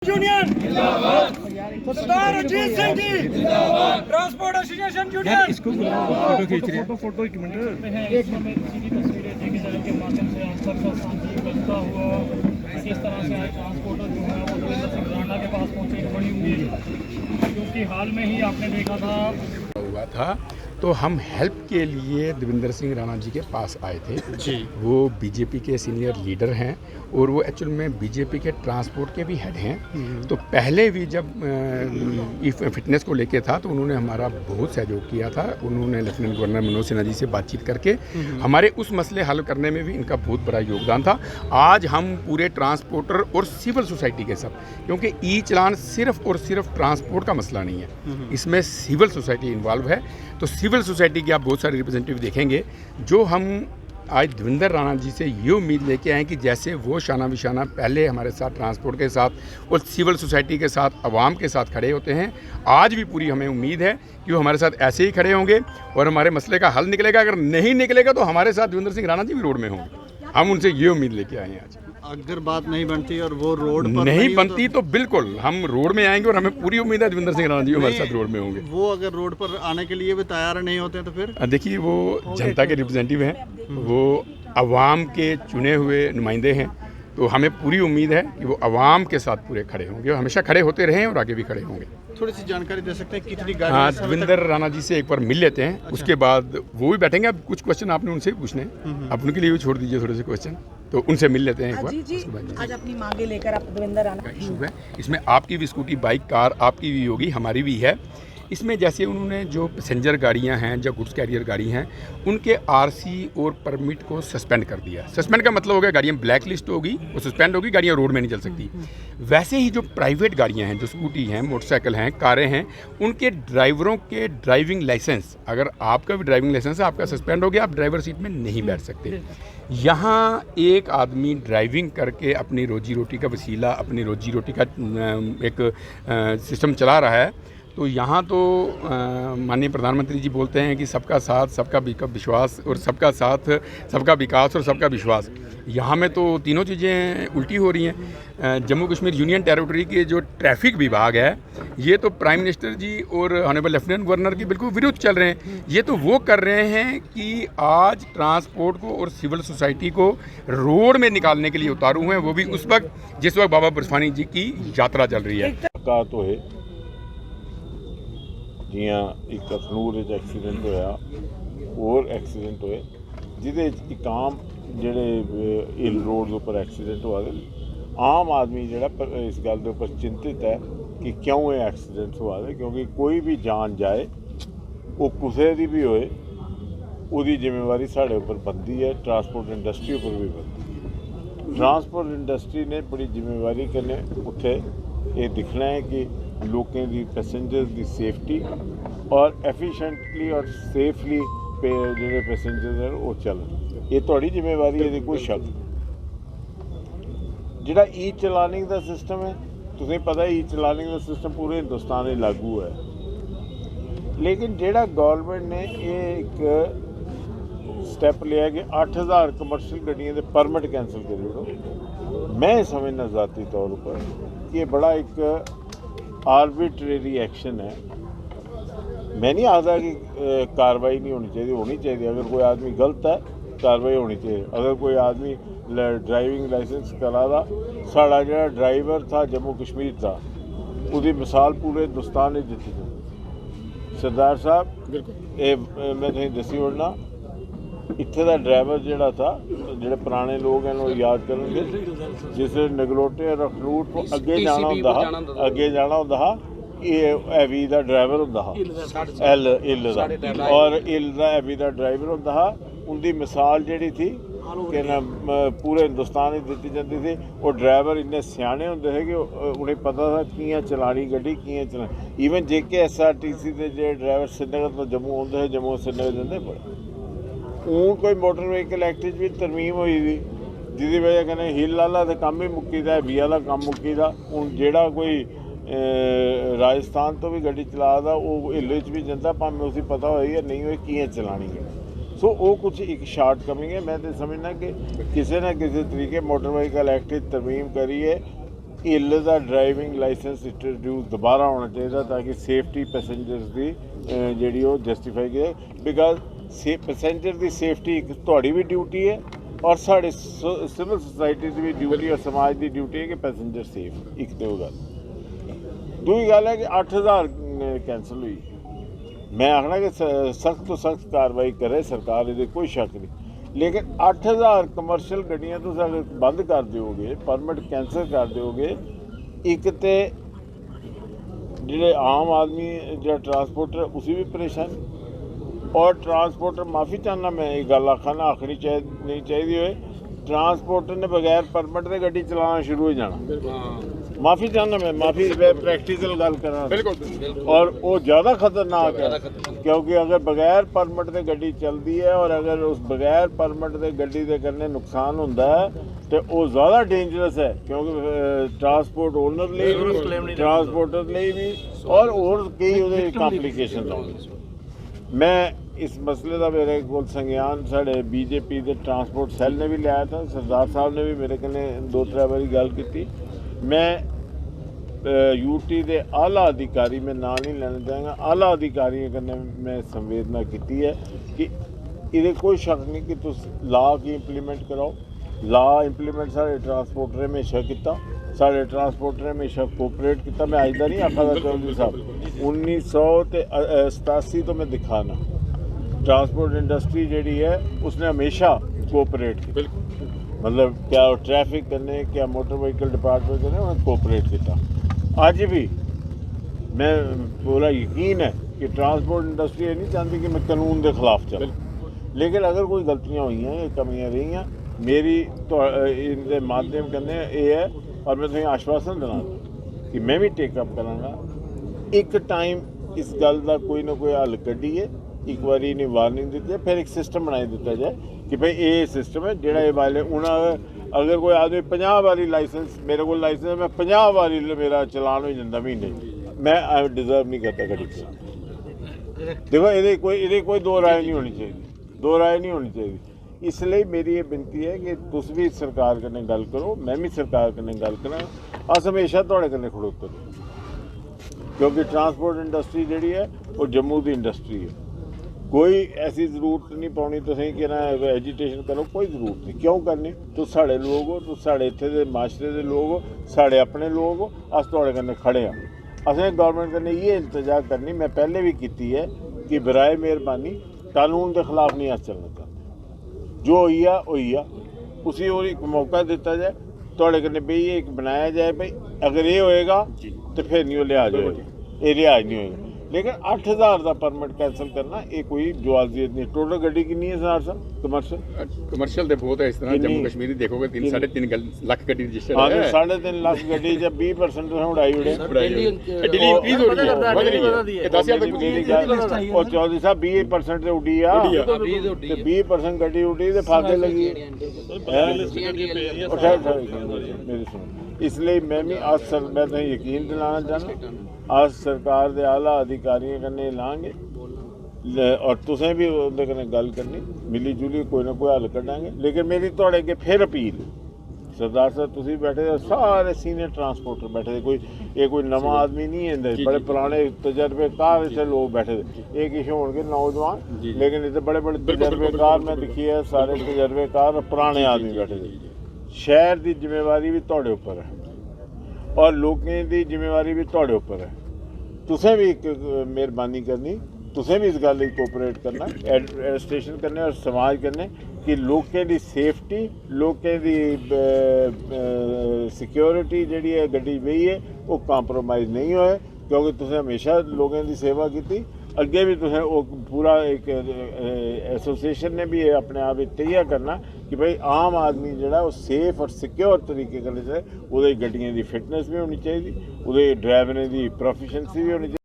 Union सरदार Ajit Singh ji transport association union इसको photo खींच रहे हैं। फोटो एक मिनट तस्वीरें देखी जाने के माध्यम से आज तक का शांति बनता हुआ किस तरह से आज ट्रांसपोर्टर जो है वो देवेंद्र सिंह राणा के पास पहुंचे, एक बड़ी उम्मीद, क्योंकि हाल में ही आपने देखा था तो हम हेल्प के लिए देवेंद्र सिंह राणा जी के पास आए थे जी। वो बीजेपी के सीनियर लीडर हैं और वो एक्चुअल में बीजेपी के ट्रांसपोर्ट के भी हेड हैं। तो पहले भी जब फिटनेस को लेके था तो उन्होंने हमारा बहुत सहयोग किया था। उन्होंने लेफ्टिनेंट गवर्नर मनोज सिन्हा जी से बातचीत करके हमारे उस मसले हल करने में भी इनका बहुत बड़ा योगदान था। आज हम पूरे ट्रांसपोर्टर और सिविल सोसाइटी के सब, क्योंकि ई चलान सिर्फ और सिर्फ ट्रांसपोर्ट का मसला नहीं है, इसमें सिविल सोसाइटी इन्वॉल्व है। तो सिविल सोसाइटी के आप बहुत सारे रिप्रेजेंटेटिव देखेंगे। जो हम आज देवेंद्र राणा जी से ये उम्मीद लेके आए कि जैसे वो शाना बिशाना पहले हमारे साथ ट्रांसपोर्ट के साथ और सिविल सोसाइटी के साथ आवाम के साथ खड़े होते हैं, आज भी पूरी हमें उम्मीद है कि वो हमारे साथ ऐसे ही खड़े होंगे और हमारे मसले का हल निकलेगा। अगर नहीं निकलेगा तो हमारे साथ देवेंद्र सिंह राणा जी भी रोड में होंगे। हम उनसे ये उम्मीद लेके आए हैं। आज अगर बात नहीं बनती और वो रोड पर नहीं बनती तो बिल्कुल हम रोड में आएंगे और हमें पूरी उम्मीद है देवेंद्र सिंह राणा जी हमारे साथ रोड में होंगे। वो अगर रोड पर आने के लिए भी तैयार नहीं होते तो फिर देखिए, वो जनता के रिप्रेजेंटेटिव हैं, वो अवाम के चुने हुए नुमाइंदे हैं। तो हमें पूरी उम्मीद है कि वो अवाम के साथ पूरे खड़े होंगे और हमेशा खड़े होते रहे और आगे भी खड़े होंगे। थोड़ी सी जानकारी दे सकते हैं कितनी हाँ, गाड़ी? देवेंद्र राणा जी से एक बार मिल लेते हैं। अच्छा। उसके बाद वो भी बैठेंगे। अब कुछ क्वेश्चन आपने उनसे भी पूछने, आप उनके लिए भी छोड़ दीजिए थोड़े से क्वेश्चन, तो उनसे मिल लेते हैं एक बार। जी आज अपनी मांगे लेकर आप देवेंद्र राणा का इशू है, इसमें आपकी भी स्कूटी, बाइक, कार आपकी भी होगी, हमारी भी है। इसमें जैसे उन्होंने जो पैसेंजर गाड़ियां हैं, जो गुड्स कैरियर गाड़ी हैं, उनके आरसी और परमिट को सस्पेंड कर दिया। सस्पेंड का मतलब हो गया गाड़ियाँ ब्लैक लिस्ट होगी, वो सस्पेंड होगी, गाड़ियाँ रोड में नहीं चल सकती। वैसे ही जो प्राइवेट गाड़ियाँ हैं, जो स्कूटी हैं, मोटरसाइकिल हैं, कारें हैं, उनके ड्राइवरों के ड्राइविंग लाइसेंस, अगर आपका भी ड्राइविंग लाइसेंस है, आपका सस्पेंड हो गया, आप ड्राइवर सीट में नहीं बैठ सकते। यहाँ एक आदमी ड्राइविंग करके अपनी रोजी रोटी का वसीला, अपनी रोजी रोटी का एक सिस्टम चला रहा है। तो यहाँ तो माननीय प्रधानमंत्री जी बोलते हैं कि सबका साथ, सबका विश्वास, और सबका साथ, सबका विकास और सबका विश्वास। यहाँ में तो तीनों चीज़ें उल्टी हो रही हैं। जम्मू कश्मीर यूनियन टेरिटरी के जो ट्रैफिक विभाग है, ये तो प्राइम मिनिस्टर जी और ऑनरेबल लेफ्टिनेंट गवर्नर के बिल्कुल विरुद्ध चल रहे हैं। ये तो वो कर रहे हैं कि आज ट्रांसपोर्ट को और सिविल सोसाइटी को रोड में निकालने के लिए उतारू हैं, वो भी उस वक्त जिस वक्त बाबा बर्फानी जी की यात्रा चल रही है। तो है जियां एक अखनूर एक्सीडेंट होया, और एक्सीडेंट होए जिहदे एक आम जेह्ड़े हिल रोड उपर एक्सीडेंट होआ दे, आम आदमी जेह्ड़ा इस गल दे उपर चिंतित है कि क्यों ये एक्सीडेंट होआ दे, क्योंकि कोई भी जान जाए वो कुसै दी भी होए, उसदी जिम्मेवारी साढ़े उपर बनदी है, ट्रांसपोर्ट इंडस्ट्री उपर भी बनदी है। ट्रांसपोर्ट इंडस्ट्री ने बड़ी जिम्मेवारी कन्नै उत्थे ये दिखना है कि लोगों की पैसेंजर की सेफ्टी और एफिशिएंटली और सेफली जो पैसेंजर है वो चलन, ये थोड़ी जिम्मेवारी है, कोई शक। जिहड़ा ई चलानिंग का सिस्टम है, तुसें पता है ई चलानिंग का सिस्टम पूरे हिंदुस्तान में लागू है, लेकिन जिहड़ा गवर्नमेंट ने ये एक स्टैप लिया कि 8000 कमर्शियल गड्डियों के परमिट कैंसल करी ओड़ो। मैं समझना ज़ाती तौर पर कि ये बड़ा एक आर्बिट्रेरी एक्शन है। मैं नहीं आखता कि कार्रवाई नहीं होनी चाहिए। अगर कोई आदमी गलत है कार्रवाई होनी चाहिए। अगर कोई आदमी ड्राइविंग लाइसेंस करा दा, साढ़ा जो ड्राइवर था जम्मू कश्मीर का, उसकी मिसाल पूरे हिंदुस्तान में दिती जाए। सरदार साहब, ये मैं तुम दसी ओड़ना, इत्थे का ड्राइवर जोड़ा था, जो पुराने लोग हैं वो याद करेंगे, जिस नगलोटे और अखनूर तो अगे जाना होंदा हा, ये हैवी का ड्राइवर होंदा हा, इल दा, और इल दा हैवी का ड्राइवर होंदा हा। उनकी मिसाल जी थी कि ना पूरे हिंदुस्तान में दी जाती थी। और ड्राइवर इन्ने सियाने होंदे थे कि उन्हें पता था कियां चलानी गड्डी, कियां चलानी। ईवन JKSRTC के जो ड्राइवर श्रीनगर तो जम्मू आते हैं, जम्मू श्रीनगर जाते बड़े। हूँ कोई मोटर व्हीकल एक्ट भी तरमीम हुई थी, जिसकी वजह कन्नै हिल वाला तो कम ही मुक्की दा, हैवी वाला कम मुक्की दा। हूँ जेड़ा कोई राजस्थान तो भी गड्डी चला दा, वो हिल भी जाता, भावें उसी पता हो या नहीं हो कियां चलानी है। सो वो कुछ एक शार्ट कमिंग है। मैं तो समझना कि किसी न किसी तरीके मोटर व्हीकल एक्ट तरमीम करिए हिल का ड्राइविंग लाइसेंस इंट्रोड्यूस दोबारा होना चाहिए ताकि सेफ्टी पैसेंजर्स की जी जस्टिफाई करे बिकॉज पैसेंजर की सेफ्टी एक थोड़ी भी ड्यूटी है और साढ़े सिविल सोसाइटी की भी ड्यूटी और समाज की ड्यूटी है कि पैसेंजर सेफ एक तो गल दूई गल है कि 8000 कैंसल हुई मैं आखना कि सख्त तो सख्त कार्रवाई करे सरकार ये कोई शक नहीं लेकिन 8000 कमर्शियल गड्डियां तुम अगर बंद कर दोगे परमिट कैंसल कर दोगे एक तो जो आम आदमी जो ट्रांसपोर्टर उसी भी परेशानी और ट्रांसपोर्टर माफ़ी चाहना मैं ये गल आखा ना आखनी नहीं चाहिए हो ट्रांसपोर्टर ने बगैर परमिट के गड्डी चलाना शुरू हो जाना माफ़ी चाहना मैं माफ़ी प्रैक्टिकल गल करा और वो ज़्यादा खतरनाक है क्योंकि अगर बगैर परमिट के गड्डी चलती है और अगर उस बगैर परमिट के गड्डी के करने नुकसान होता है तो वो ज़्यादा डेंजरस है क्योंकि ट्रांसपोर्ट ओनर लिए भी ट्रांसपोर्टर लिए भी और कई कॉम्प्लीकेशन आउंगे मैं इस मसले का मेरे को संज्ञान साढ़े बीजेपी के ट्रांसपोर्ट सैल ने भी लिया था सरदार साहब ने भी मेरे कन्ने 2-3 बारी गल की मैं यूटी के आला अधिकारी में नाम नहीं लेना चाहूँगा आला अधिकारियों कन्ने मैं संवेदना की है कि ये कोई शक नहीं कि तुम लॉ की इंप्लीमेंट कराओ लॉ इंप्लीमेंट साढ़े ट्रांसपोर्टर हमेशा किया साढ़े ट्रांसपोर्टर हमेशा कोऑपरेट किया मैं अज का नहीं आखा चौधरी साहब 1987 तो मैं दिखाना ट्रांसपोर्ट इंडस्ट्री जी है उसने हमेशा कोऑपरेट किया मतलब क्या ट्रैफिक करने क्या मोटर व्हीकल डिपार्टमेंट करने उन्हें कोऑपरेट किया अज भी मैं पूरा यकीन है कि ट्रांसपोर्ट इंडस्ट्री ये नहीं चाहती कि मैं कानून के खिलाफ चलूँ लेकिन अगर कोई गलतियाँ हुई हैं कमियाँ रही मेरी तो इनके माध्यम करने ये है और मैं तुम्हें आश्वासन दिला कि मैं भी टेकअप कराँगा एक टाइम इस गल का कोई ना कोई हल कढ़िए एक बार इन्हें वार्निंग दी है फिर एक सिस्टम बनाई दिता जाए कि भाई ये सिस्टम है जोड़ा ये वाले उन्हें अगर कोई आदमी 50 बारी लाइसेंस मेरे को लाइसेंस मैं 50 बारी मेरा चलान हो जाता महीने मैं डिजर्व नहीं करता गड्डी देखो ये कोई दो राय नहीं होनी चाहिए इसलिए मेरी ये बिनती है कि तुम भी सरकार कन्नै गल करो मैं भी सरकार कन्नै गल करा अस हमेशा थोड़े कन्नै खड़ोते क्योंकि ट्रांसपोर्ट इंडस्ट्री जी है वो जम्मू की इंडस्ट्री है कोई ऐसी जरूरत नहीं पानी तुम कि ना एजिटेशन करो कोई जरूरत नहीं क्यों करनी तुम साढ़े लोग हो तुम साढ़े इत्थे दे माशरे के लोग हो साढ़े अपने लोग हो अस थोड़े कन्नै खड़े हाँ असें गौरमेंट कन्नै ये इंतजार करनी मैं पहले भी की है कि बराए मेहरबानी कानून के खिलाफ नहीं अस चलना चाहते जो होई आ उसी और एक मौका दिता जाए थोड़े कन्नै बेहिए एक बनाया जाए भाई अगर ये होएगा तो फिर नहीं लिहाज होएगा ये लिहाज नहीं होएगा लेकिन 8000 का परमिट कैंसल करना ये कोई जवाजियत नहीं टोटल गड्डी कितनी है सरदार साहब कमर्शियल तो बहुत है इस तरह जम्मू कश्मीर देखोगे 3.5 लाख गड्डी रजिस्टर्ड हाँ है 3.5 लाख गड्डी जब 20% उड़ाई उड़े दिल्ली इंक्रीज हो रही है 10,000 तक और चौधरी साहब 20% से उड़ी आ 20% गड्डी उड़ी तो फाके लगी मेरी सुनो इसलिए मैं भी आज सर मैं तो यकीन दिलाना चाहना आज सरकार के आला अधिकारियों कन्नै लांगे और तुसें भी उहदे कन्नै गल करनी मिली जुली कोई ना कोई हल कड्डांगे लेकिन मेरी थोड़े अगे फिर अपील सरदार साहब तुसीं बैठे दे सारे सीनियर ट्रांसपोर्टर बैठे दे कोई नवा आदमी नहीं है बड़े पुराने तजर्बेकार इतने लोग बैठे दे एक किश होणगे नौजवान लेकिन इतने बड़े बड़े तजर्बेकार मैं दिखी है सारे तजर्बेकार पुराने आदमी बैठे दे शहर की जिम्मेवारी भी तुहाडे उपर है और लोगों की जिम्मेवारी भी तुहाडे उपर है तुसें भी एक मेहरबानी करनी तुसें भी इस गल कोऑपरेट करना एडमिनिस्ट्रेशन करने और समाज करने कि लोगों की सेफ्टी लोगों की सिक्योरिटी जी है गड्डी बही है वो कॉम्प्रोमाइज़ नहीं होए क्योंकि तुसें हमेशा लोगों की सेवा की अगे भी तुसें वो पूरा एक एसोसिएशन ने भी अपने आप तैयार करना कि भाई आम आदमी जोड़ा वो सेफ और सिक्योर तरीके कन्नै वो गड्डियों की फिटनेस भी होनी चाहिए वो ड्राइवरें की प्रोफिशेंसी भी होनी चाहिए।